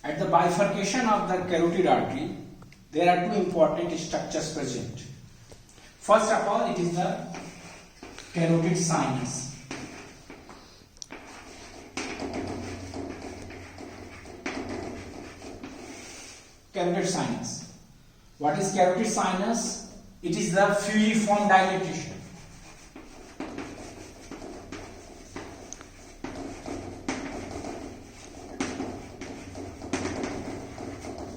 At the bifurcation of the carotid artery, there are two important structures present. First of all, it is the carotid sinus. Carotid sinus. What is carotid sinus? It is the fusiform dilatation.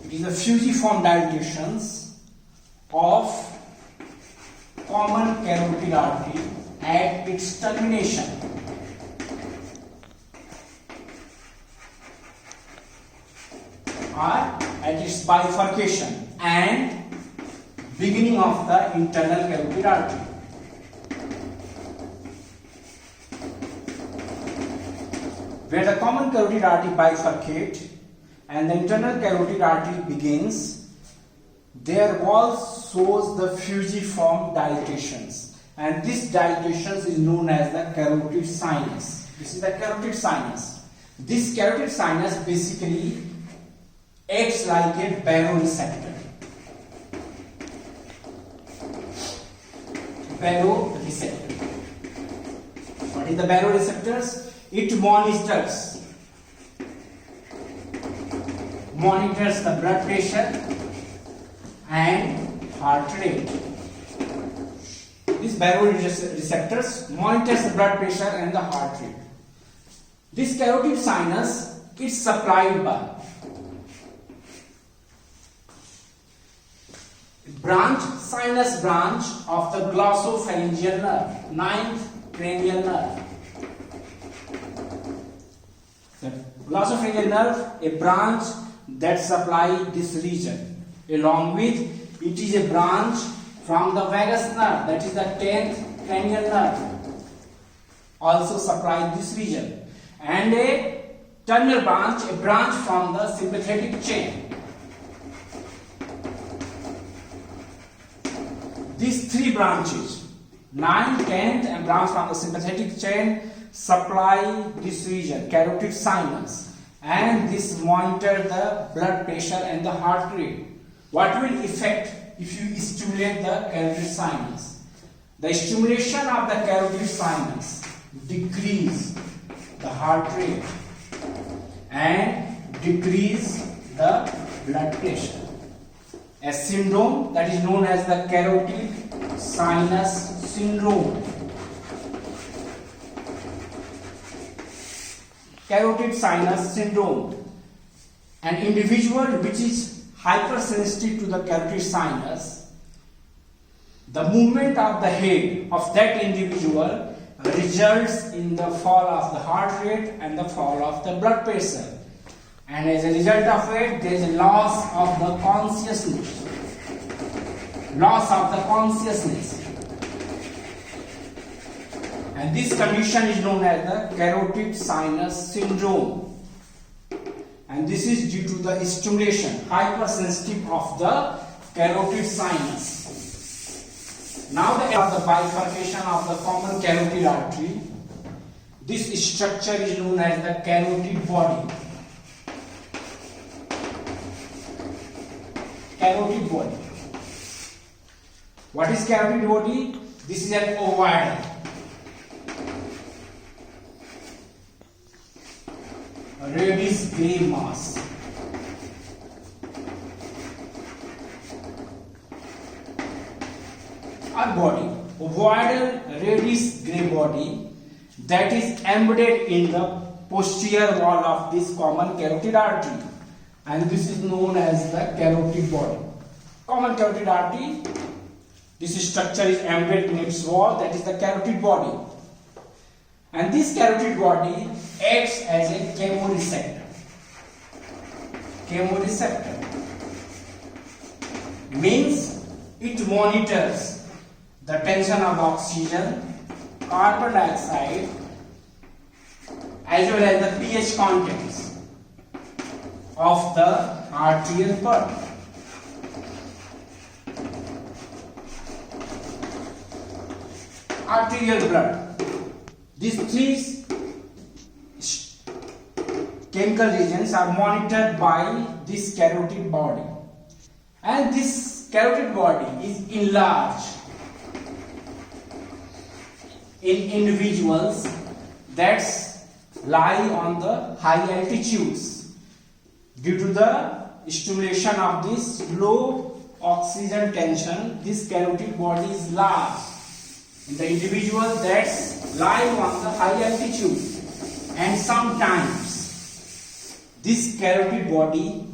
It is the fusiform dilatations of common carotid artery at its termination. Or at its bifurcation and beginning of the internal carotid artery. Where the common carotid artery bifurcates and the internal carotid artery begins, their wall shows the fusiform dilatations, and this dilatations is known as the carotid sinus. This is the carotid sinus. This carotid sinus basically acts like a baroreceptor. Baroreceptor. What is the baroreceptors? It monitors the blood pressure and heart rate. These baroreceptors monitors the blood pressure and the heart rate. This carotid sinus is supplied by sinus branch of the glossopharyngeal nerve, ninth cranial nerve. The glossopharyngeal nerve, a branch that supplies this region. Along with it is a branch from the vagus nerve, that is the 10th cranial nerve, also supplies this region, and a terminal branch, a branch from the sympathetic chain. These three branches, 9th, 10th and branch from the sympathetic chain, supply this region, carotid sinus, and this monitor the blood pressure and the heart rate. What will affect if you stimulate the carotid sinus? The stimulation of the carotid sinus decrease the heart rate and decrease the blood pressure. A syndrome that is known as the carotid sinus syndrome. Carotid sinus syndrome. An individual which is hypersensitive to the carotid sinus, the movement of the head of that individual results in the fall of the heart rate and the fall of the blood pressure. And as a result of it, there is a loss of the consciousness. Loss of the consciousness. And this condition is known as the carotid sinus syndrome. And this is due to the stimulation, hypersensitive of the carotid sinus. Now the bifurcation of the common carotid artery. This structure is known as the carotid body. Carotid body. What is carotid body? This is an ovoid. A reddish grey mass. Our body, ovoidal reddish grey body that is embedded in the posterior wall of this common carotid artery, and this is known as the carotid body. Common carotid artery, this structure is embedded in its wall, that is the carotid body. And this carotid body acts as a chemoreceptor. Chemoreceptor means it monitors the tension of oxygen, carbon dioxide, as well as the pH contents of the arterial blood. Arterial blood. These three chemical regions are monitored by this carotid body, and this carotid body is enlarged in individuals that lie on the high altitudes due to the stimulation of this low oxygen tension. This carotid body is large in the individual that lie on the high altitude, and sometimes this carotid body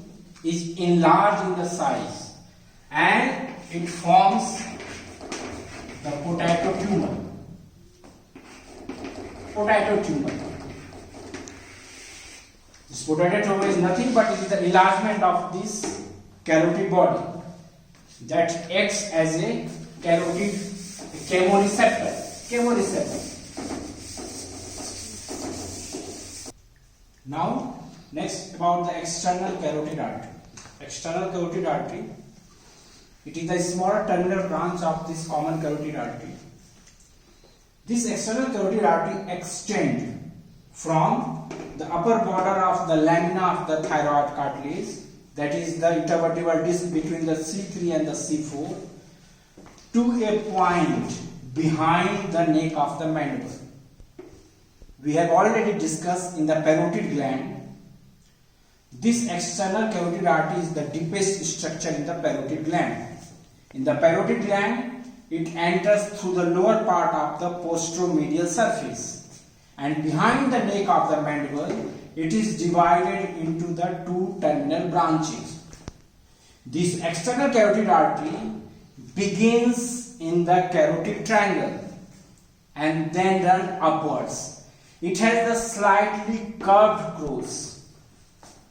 is enlarged in the size and it forms the potato tumor. Potato tumor. This potato tumor is nothing but it is the enlargement of this carotid body that acts as a chemoreceptor. Now, next about the external carotid artery. External carotid artery, it is the smaller terminal branch of this common carotid artery. This external carotid artery extends from the upper border of the lamina of the thyroid cartilage, that is the intervertebral disc between the C3 and the C4, to a point behind the neck of the mandible. We have already discussed in the parotid gland. This external carotid artery is the deepest structure in the parotid gland. In the parotid gland, it enters through the lower part of the posteromedial surface, and behind the neck of the mandible, it is divided into the two terminal branches. This external carotid artery begins in the carotid triangle and then runs upwards. It has a slightly curved course.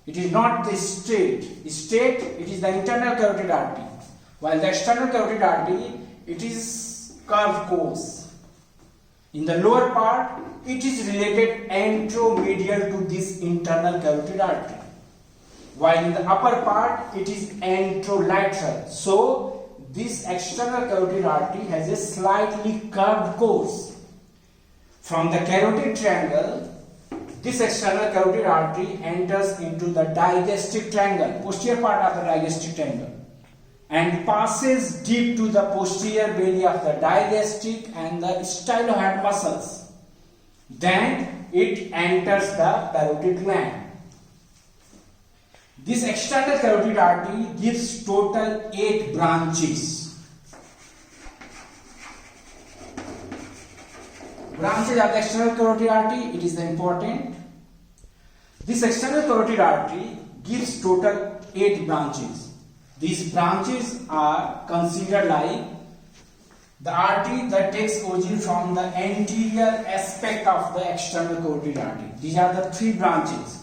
It is not the straight. Straight, it is the internal carotid artery, while the external carotid artery, it is curved course. In the lower part, it is related anteromedial to this internal carotid artery, while in the upper part, it is anterolateral. So, this external carotid artery has a slightly curved course. From the carotid triangle, this external carotid artery enters into the digastric triangle, posterior part of the digastric triangle, and passes deep to the posterior belly of the digastric and the stylohead muscles. Then it enters the parotid gland. This external carotid artery gives total 8 branches. Branches of the external carotid artery, it is the important. This external carotid artery gives total 8 branches. These branches are considered like the artery that takes origin from the anterior aspect of the external carotid artery. These are the 3 branches,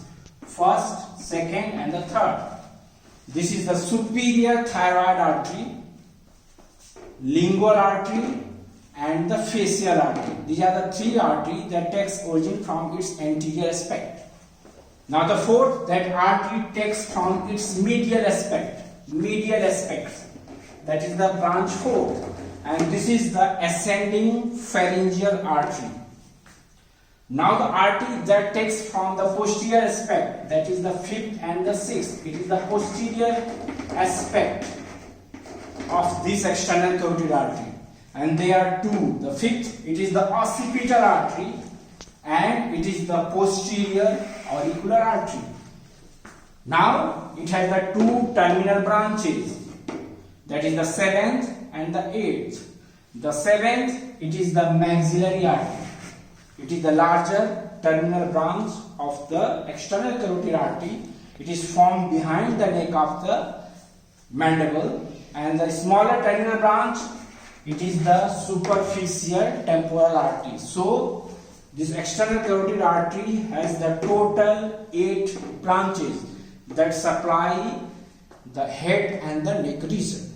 first, second and the third. This is the superior thyroid artery, lingual artery and the facial artery. These are the 3 arteries that takes origin from its anterior aspect. Now the fourth, that artery takes from its medial aspect, that is the branch 4, and this is the ascending pharyngeal artery. Now the artery that takes from the posterior aspect, that is the 5th and the 6th, it is the posterior aspect of this external carotid artery, and there are 2. The 5th, it is the occipital artery, and it is the posterior auricular artery. Now it has the 2 terminal branches, that is the 7th and the 8th. The 7th, it is the maxillary artery. It is the larger terminal branch of the external carotid artery. It is formed behind the neck of the mandible, and the smaller terminal branch, it is the superficial temporal artery. So this external carotid artery has the total 8 branches that supply the head and the neck region.